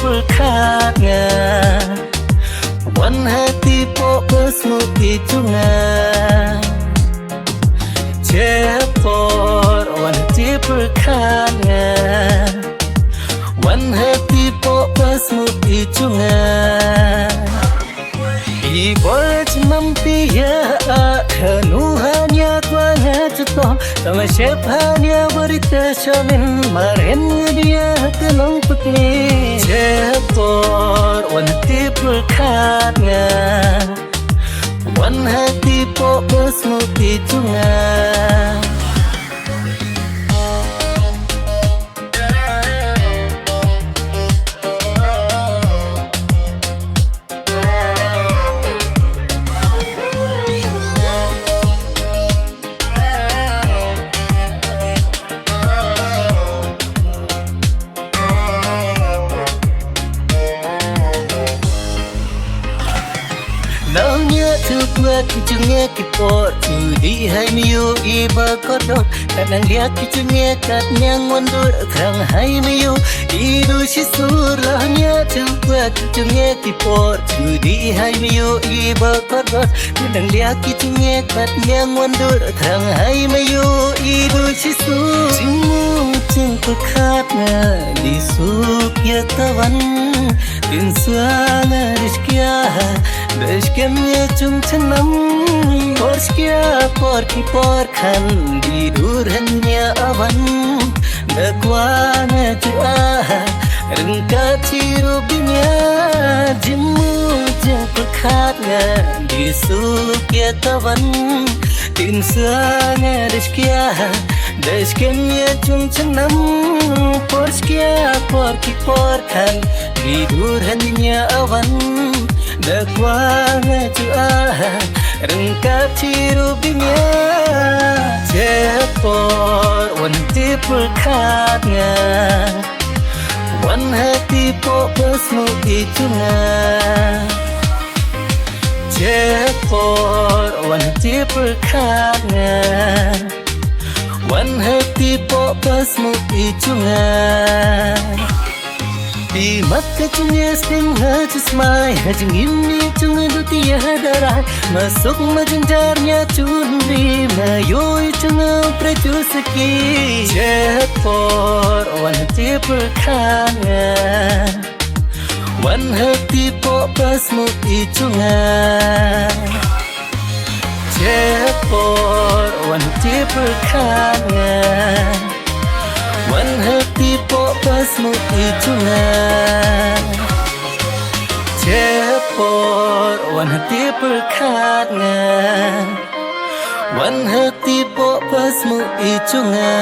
berkatnya Wan hati po besmuti tunga Cepor wan hati berkatnya Wan hati po besmuti tunga Ibol cemampiya Kenuhannya tuanya ceto Sama syephannya berita syamin Marin dia tenang putih Cepor wan hati berkatnya Wan hati po besmuti tunga Naunya tubuh kicungnya kipor Tudi hai miyu iba kodok Kadang lihat kicungnya katnyang mundur Kerang hai miyu idu sisur Lahnya tubuh kicungnya kipor Tudi hai miyu iba kodok Kadang lihat kicungnya katnyang mundur Kerang hai miyu idu sisur Cimu cengkul katnya Disuk ya tawan Tin suanga riskia Beshkemnya cum cenam Porskia porki porkan Didurhannya awan Dakwana tua Rengka cirubinya Jimu jengkul katnya Disuk ya tawan Tin suanga riskia Beshkemnya cum cenam Porskia porki porkan Didurhannya awan Dakwana tua Rengkap cirubinya Cepor wan hati berkatnya Wan hati po besmuti tunga Cepor wan hati berkatnya Wan hati po besmuti tunga Di mata cungnya setengah cismai Hajung ini cungnya dutia darah Masuk majengjarnya cundi Mayoi cungnya preju seki Cepor wan hati berkatnya Wan hati po besmuti cungnya Cepor wan hati berkatnya Wan hati po besmuti tunga Cepor wan hati berkatnya Wan hati po besmuti tunga